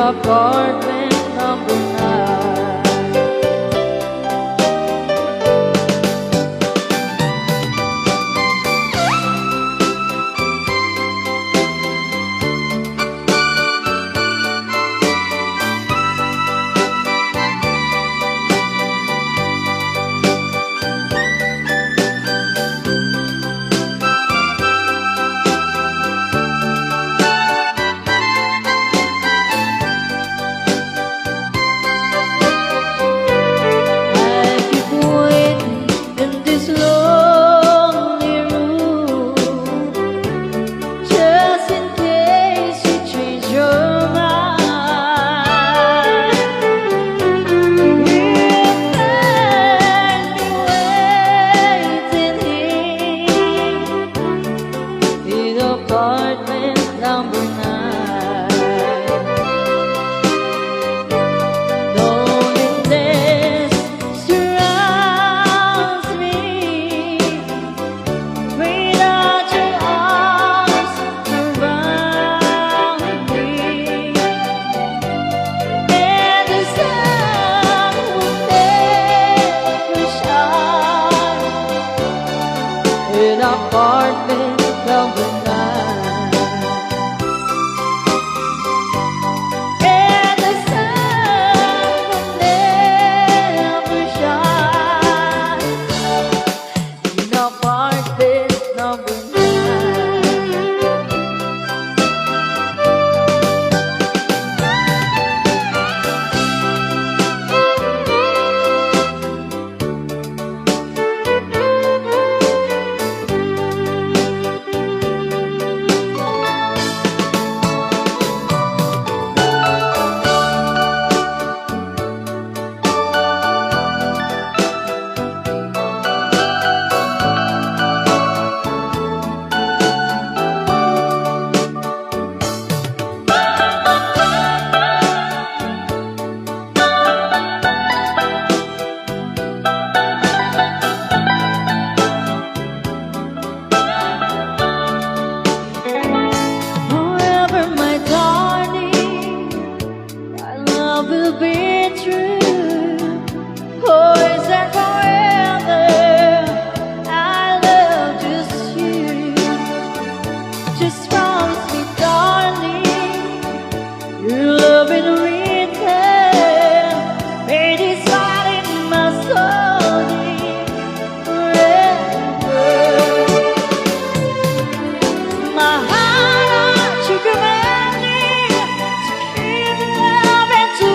apartment number 9. Apartment number 9. Loneliness surrounds me without your arms around me, and the sun will never shine in apartment number 9. Will be true. Oh, is that forever? I love just you. Just promise me, darling, your love in return. May this heart in my soul forever. My heart, sugar melody, to keep love and to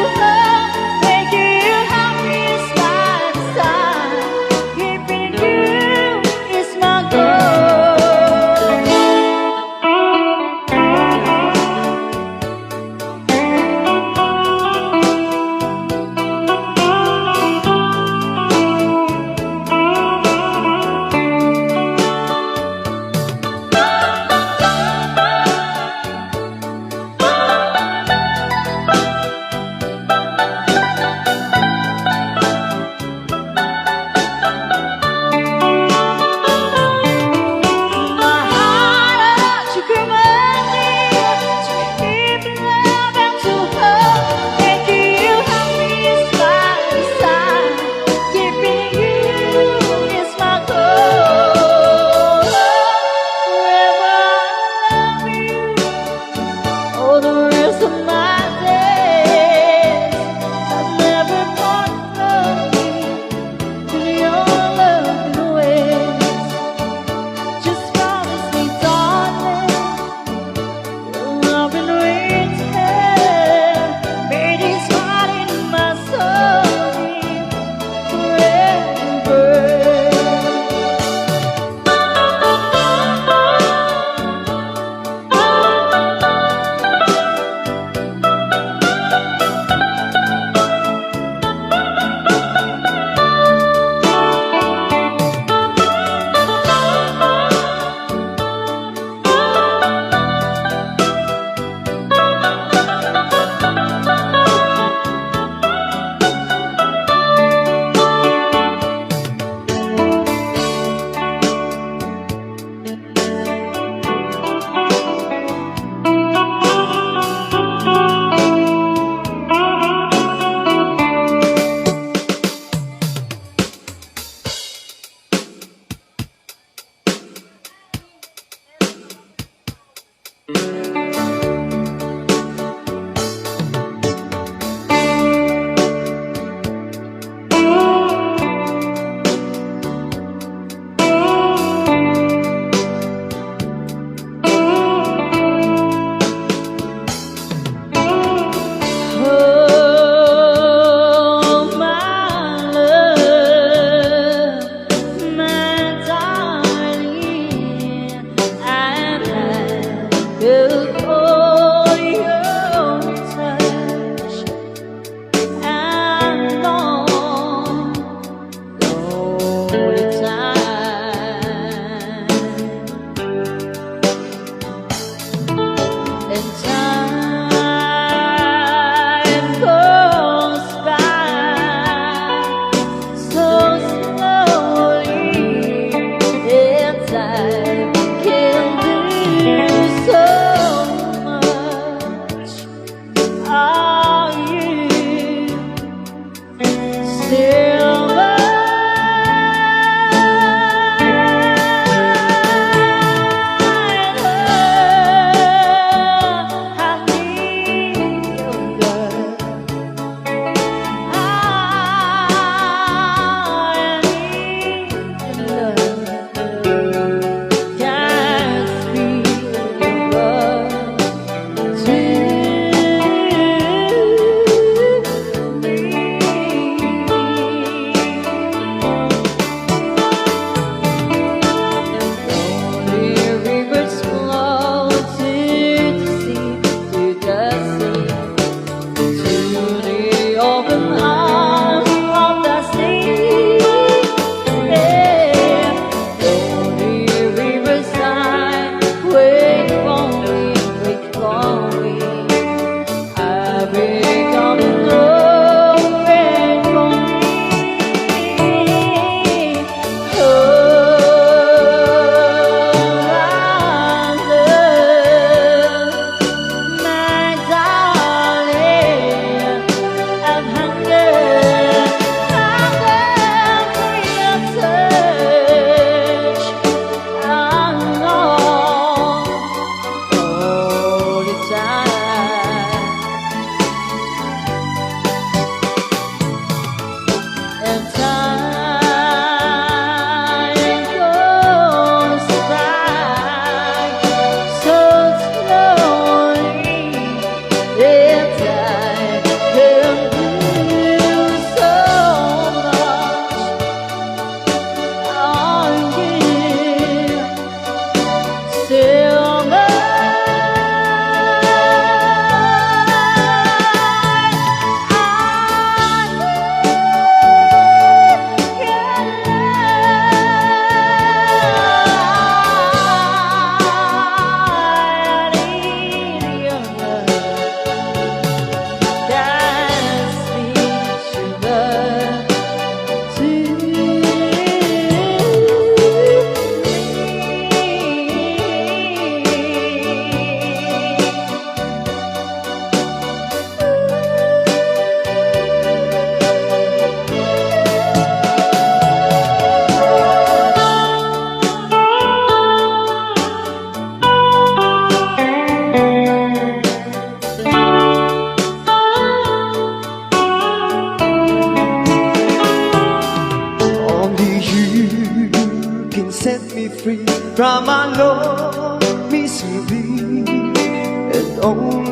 make you happy side to side. Keeping you is my goal.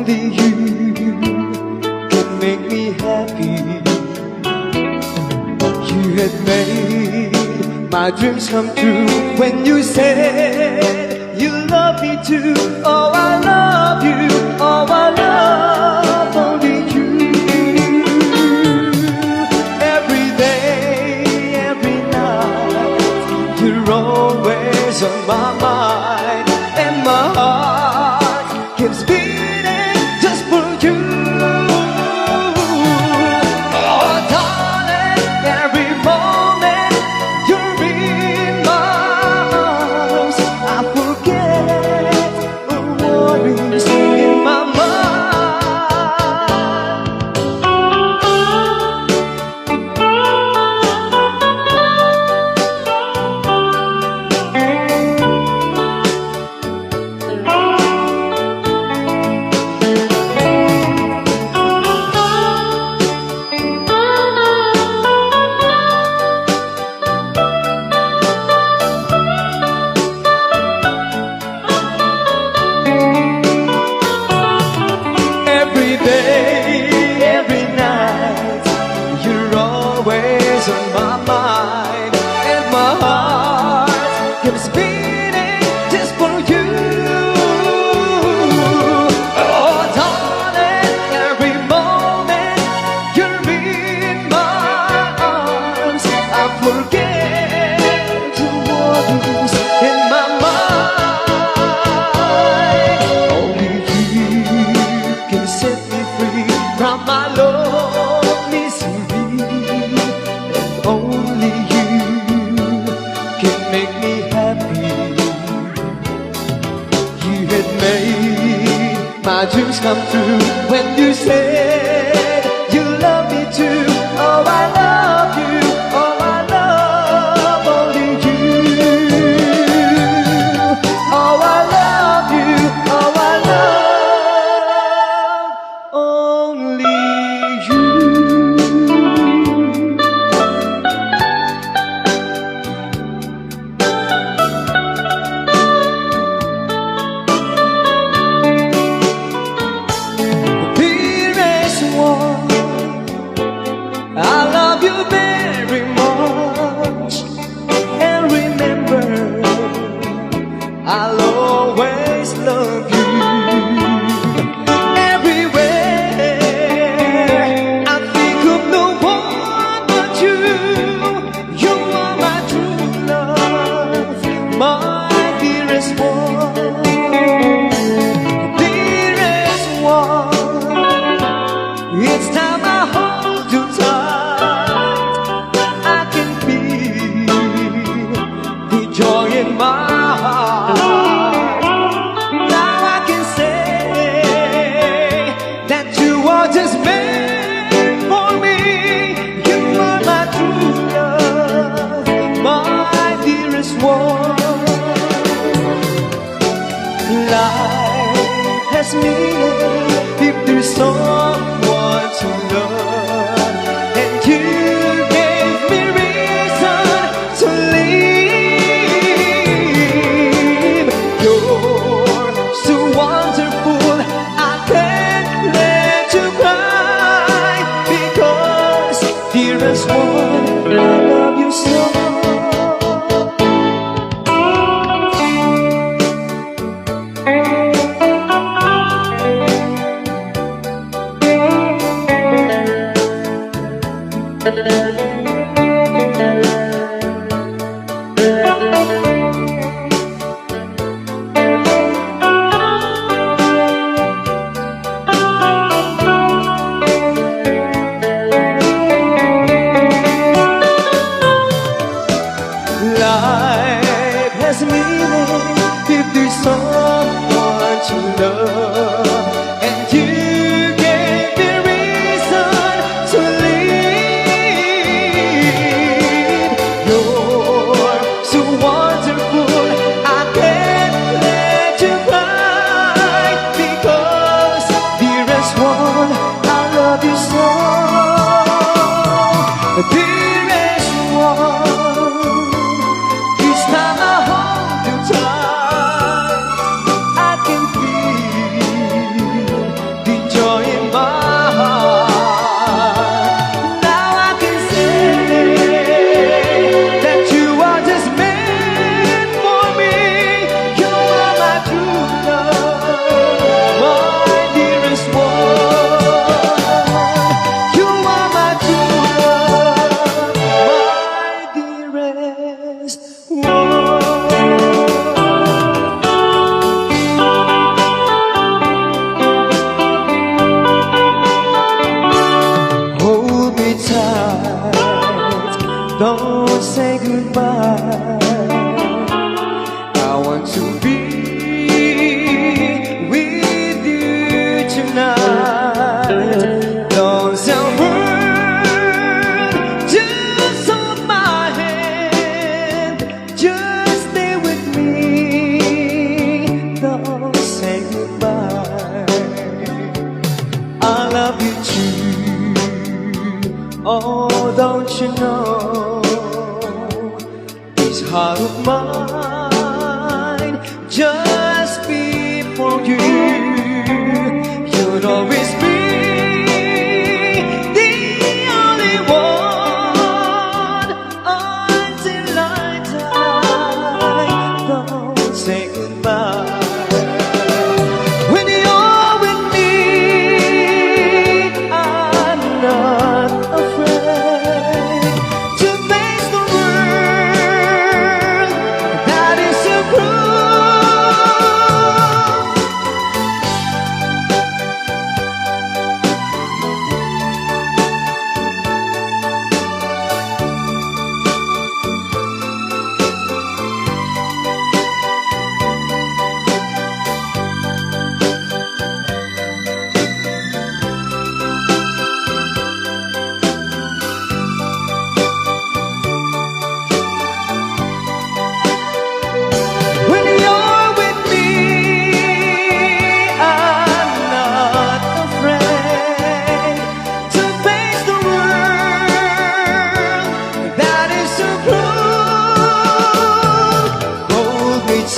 only you can make me happy. You had made my dreams come true when you said you love me too. Oh, I love you. Oh, I love only you. Every day, every night, you're always on my mind, and my heart keeps beating just for you. Oh, darling, every moment you're in my arms, I forget the worries in my mind. Every day, every night, you're always on my mind, and my heart keeps beating just for you. Oh, darling, every moment you're in my arms, I forget the worries in my mind. Only you can set me free from my love misery, and only you can make me happy. You had made my dreams come true when you said you love me too. Oh, I love you. Oh, I love only you. Oh, I love you. Oh, I love only you. Dearest one, I love you very much, and remember, I'll always love you. Everywhere I think of no one but you. You are my true love, my dearest one. Dearest one, it's time I hold you tight. I can feel the joy in my heart. Now I can say that you are just made for me. You are my true love, my dearest one. Life has meaning if there's someone to love, and you gave me reason to live. You're so wonderful, I can't let you cry, because dearest one, I love you so. Life has meaning if there's someone to love, and you gave me reason to live. don't say goodbye. I want to be with you tonight. Don't say a word, just hold my hand. Just stay with me, don't say goodbye. I love you too, oh don't you know? This heart of mine just beat for you. You'll always be the only one until I die. Don't say goodbye. When you're with me, I'm not afraid to face the world that is so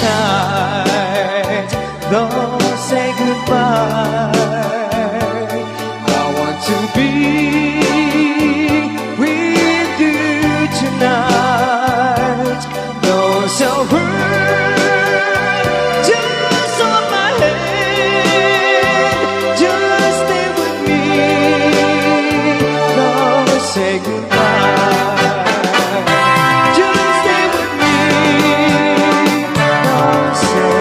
tight, don't say goodbye. I want to be with you tonight. Don't say a word, just hold my hand. Just stay with me, don't say goodbye. Just stay with me, don't say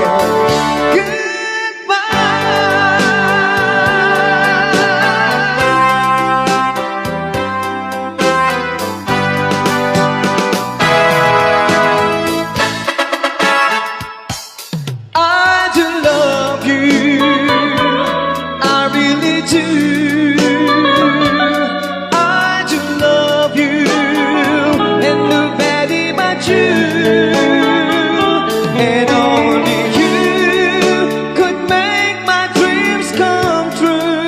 and only you could make my dreams come true,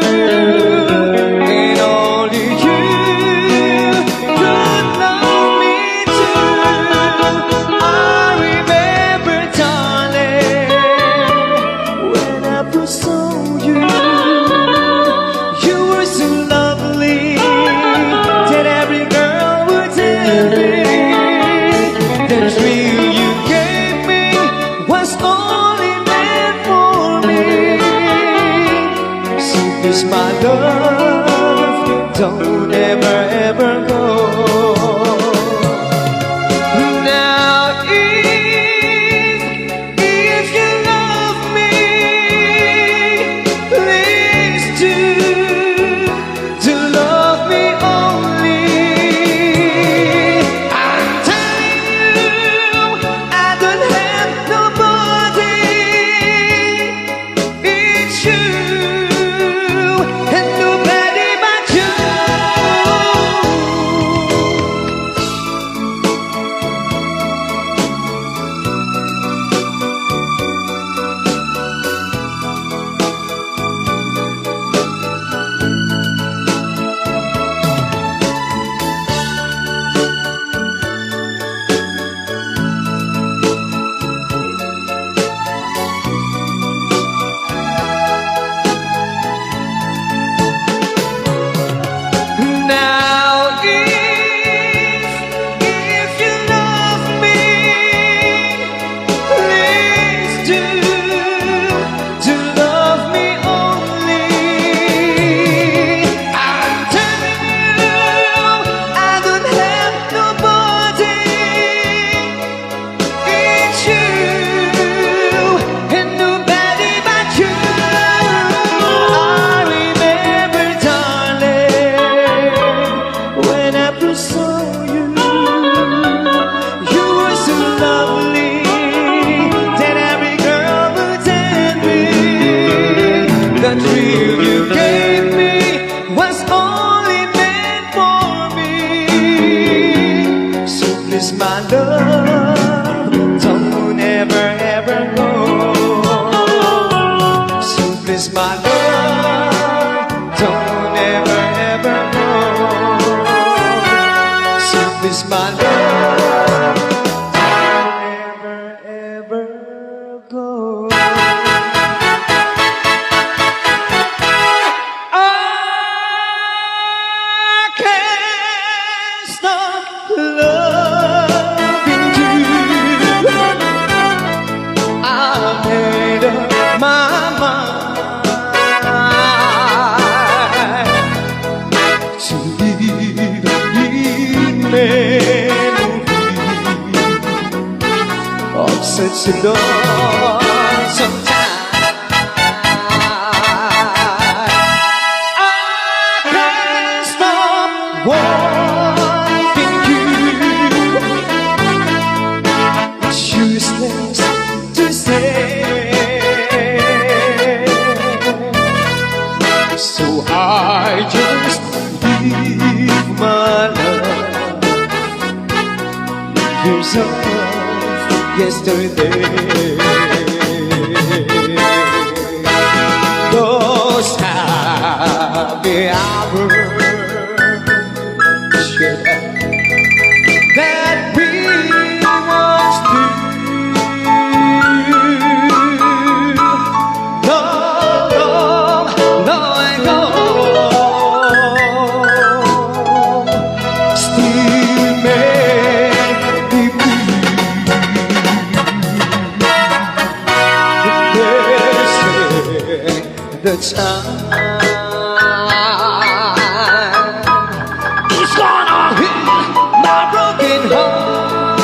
and only you could love me too. I remember, darling, when I first saw you, you were so lovely that every girl would tell me the dream you gave me was only meant for me. So please, my love, don't ever, ever go. Now, if you love me, please do love me only. I'm telling you, I don't have nobody. It's you, and nobody but you. you gave me was only meant for me. So please, my love, don't ever, ever go. So please, my love, don't ever, ever go. So please, my love, don't ever, ever go. I can't stop loving you. I made up my mind to live in memory of such a lonesome time. I can't stop wanting you. It's useless to say. So I just leave my love years of yesterday. Those happy hours that we once knew. Long, long ago, still make me blue. The time is gonna hit my broken heart,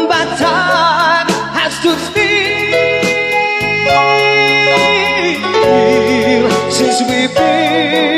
but time has stood still since we've been